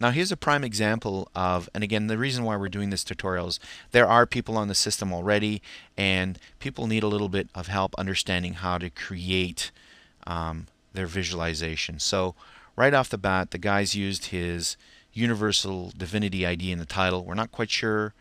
Now here's a prime example of, and again, the reason why we're doing this tutorial is there are people on the system already, and people need a little bit of help understanding how to create their visualization. So right off the bat, the guy's used his Universal Divinity ID in the title. We're not quite sure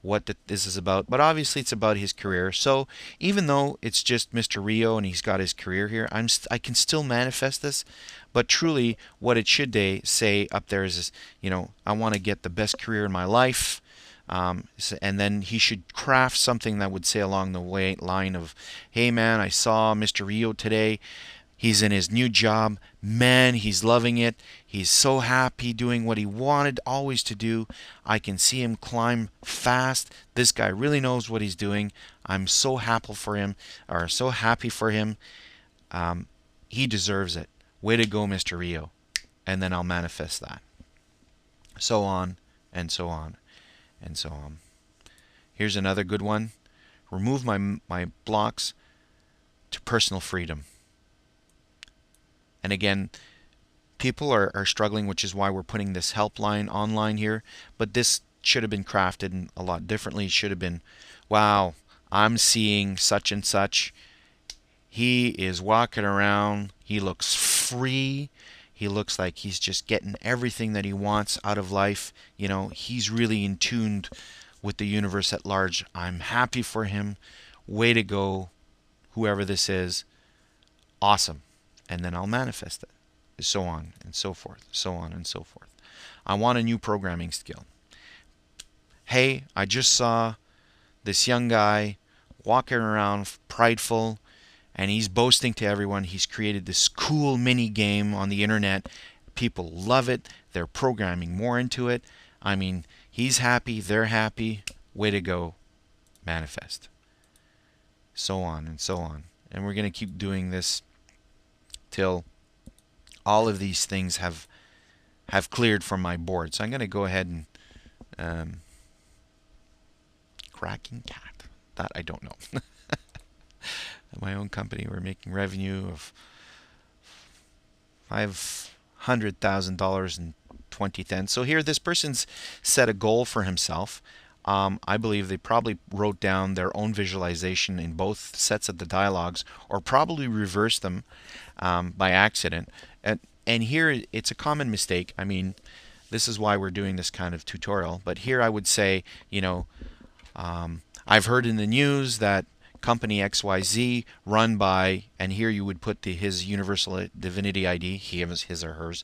what this is about, but obviously it's about his career. So even though it's just Mr. Rio and he's got his career here, I can still manifest this. But truly, what it should say up there is, I want to get the best career in my life. And then he should craft something that would say along the line of, "Hey man, I saw Mr. Rio today. He's in his new job. Man, he's loving it. He's so happy doing what he wanted always to do. I can see him climb fast. This guy really knows what he's doing. I'm so happy for him, or so happy for him. He deserves it. Way to go, Mr. Rio." And then I'll manifest that. So on and so on and so on. Here's another good one. Remove my blocks to personal freedom. And again, people are struggling, which is why we're putting this helpline online here. But this should have been crafted a lot differently. It should have been, wow, I'm seeing such and such. He is walking around. He looks free. He looks like he's just getting everything that he wants out of life. He's really in tune with the universe at large. I'm happy for him. Way to go, whoever this is. Awesome. And then I'll manifest it. So on and so forth. So on and so forth. I want a new programming skill. Hey, I just saw this young guy walking around prideful, and he's boasting to everyone he's created this cool mini game on the internet. People love it. They're programming more into it. I mean, he's happy. They're happy. Way to go. Manifest. So on and so on. And we're going to keep doing this till all of these things have cleared from my board. So I'm going to go ahead and cracking cat. That I don't know. My own company, we're making revenue of $500,000 in 2010. So here, this person's set a goal for himself. I believe they probably wrote down their own visualization in both sets of the dialogues, or probably reversed them by accident. And here, it's a common mistake. I mean, this is why we're doing this kind of tutorial. But here I would say, I've heard in the news that company XYZ run by, and here you would put his Universal Divinity ID, his or hers.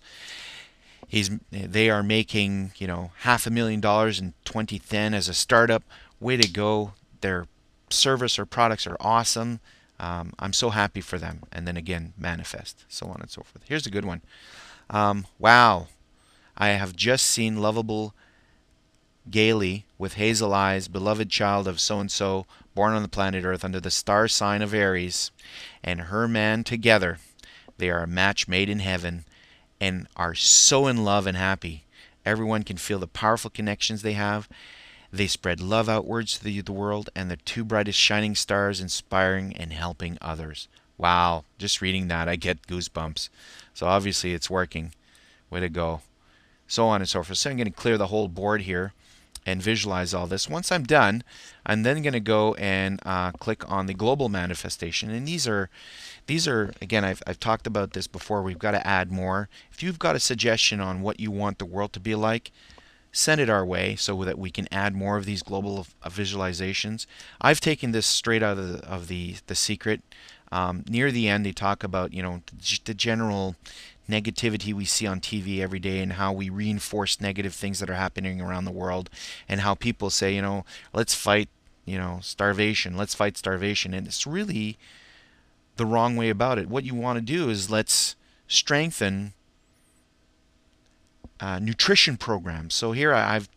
They are making, $500,000 in 2010 as a startup. Way to go. Their service or products are awesome. I'm so happy for them. And then again, manifest, so on and so forth. Here's a good one. Wow. I have just seen lovable Gaily with hazel eyes, beloved child of so-and-so, born on the planet Earth under the star sign of Aries, and her man together. They are a match made in heaven and are so in love and happy. Everyone can feel the powerful connections they have. They spread love outwards to the world, and the two brightest shining stars, inspiring and helping others. Wow, just reading that, I get goosebumps. So obviously it's working. Way to go. So on and so forth. So I'm going to clear the whole board here and visualize all this. Once I'm done, I'm then going to go and click on the global manifestation. And these are again, I've talked about this before. We've got to add more. If you've got a suggestion on what you want the world to be like, send it our way so that we can add more of these global visualizations. I've taken this straight out of the secret. Near the end, they talk about the general negativity we see on TV every day, and how we reinforce negative things that are happening around the world, and how people say, let's fight, starvation. Let's fight starvation, and it's really the wrong way about it. What you want to do is let's strengthen nutrition programs. So here I've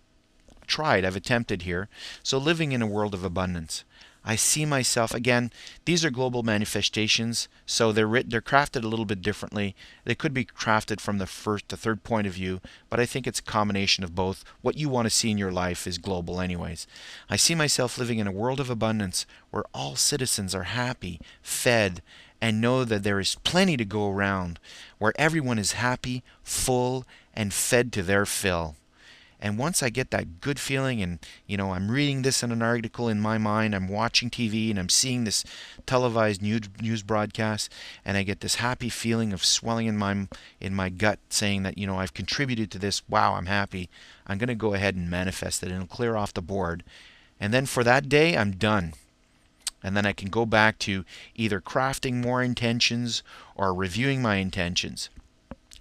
attempted here. So living in a world of abundance. I see myself, again, these are global manifestations, so they're crafted a little bit differently. They could be crafted from the first to third point of view, but I think it's a combination of both. What you want to see in your life is global anyways. I see myself living in a world of abundance where all citizens are happy, fed, and know that there is plenty to go around, where everyone is happy, full, and fed to their fill. And once I get that good feeling, and I'm reading this in an article in my mind, I'm watching TV and I'm seeing this televised news broadcast, and I get this happy feeling of swelling in my gut, saying that I've contributed to this. Wow, I'm happy. I'm going to go ahead and manifest it, and it'll clear off the board. And then for that day, I'm done. And then I can go back to either crafting more intentions or reviewing my intentions.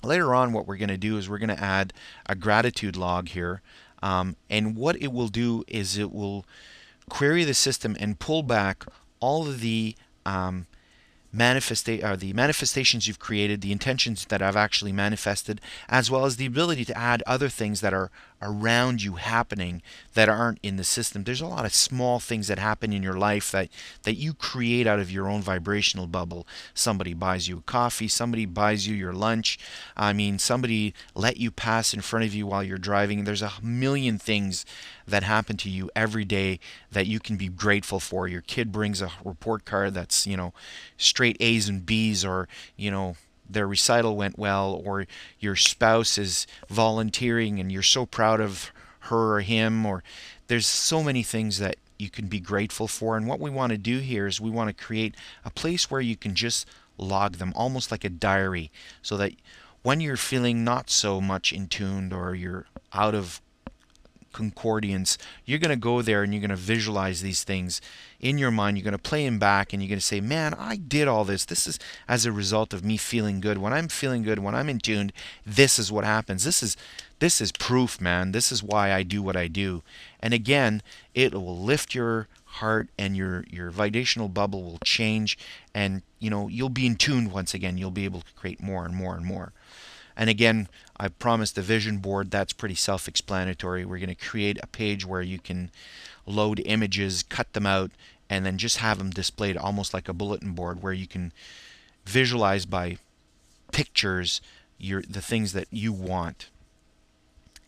Later on, what we're going to do is we're going to add a gratitude log here. And what it will do is it will query the system and pull back all of the manifestations you've created, the intentions that I've actually manifested, as well as the ability to add other things that are around you happening that aren't in the system. There's a lot of small things that happen in your life that you create out of your own vibrational bubble. Somebody buys you a coffee, somebody buys you your lunch. Somebody let you pass in front of you while you're driving. There's a million things that happen to you every day that you can be grateful for. Your kid brings a report card that's, straight A's and B's, or, their recital went well, or your spouse is volunteering and you're so proud of her or him, or there's so many things that you can be grateful for. And what we want to do here is we want to create a place where you can just log them, almost like a diary, so that when you're feeling not so much in tuned, or you're out of concordance, you're going to go there and you're going to visualize these things in your mind. You're going to play them back and you're going to say, man, I did all this. This is as a result of me feeling good. When I'm feeling good, when I'm in tune, this is what happens. This is proof, man. This is why I do what I do. And again, it will lift your heart, and your vibrational bubble will change, and you'll be in tune once again. You'll be able to create more and more and more. And again, I promised the vision board. That's pretty self-explanatory. We're going to create a page where you can load images, cut them out, and then just have them displayed almost like a bulletin board, where you can visualize by pictures the things that you want.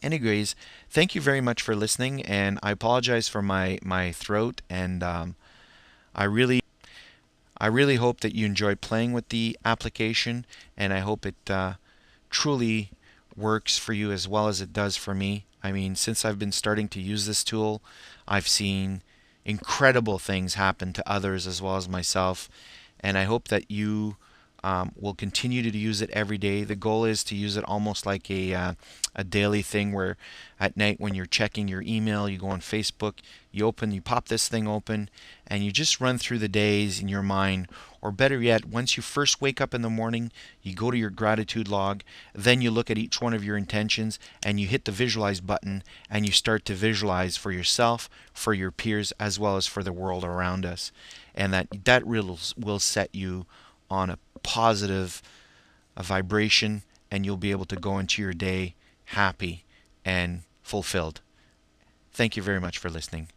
Anyways, thank you very much for listening, and I apologize for my throat, and I really hope that you enjoy playing with the application, and I hope it truly works for you as well as it does for me. Since I've been starting to use this tool, I've seen incredible things happen to others as well as myself, and I hope that you will continue to use it every day. The goal is to use it almost like a daily thing, where at night when you're checking your email, you go on Facebook, you pop this thing open, and you just run through the days in your mind. Or better yet, once you first wake up in the morning, you go to your gratitude log, then you look at each one of your intentions, and you hit the visualize button, and you start to visualize for yourself, for your peers, as well as for the world around us. And that will set you on a positive vibration, and you'll be able to go into your day happy and fulfilled. Thank you very much for listening.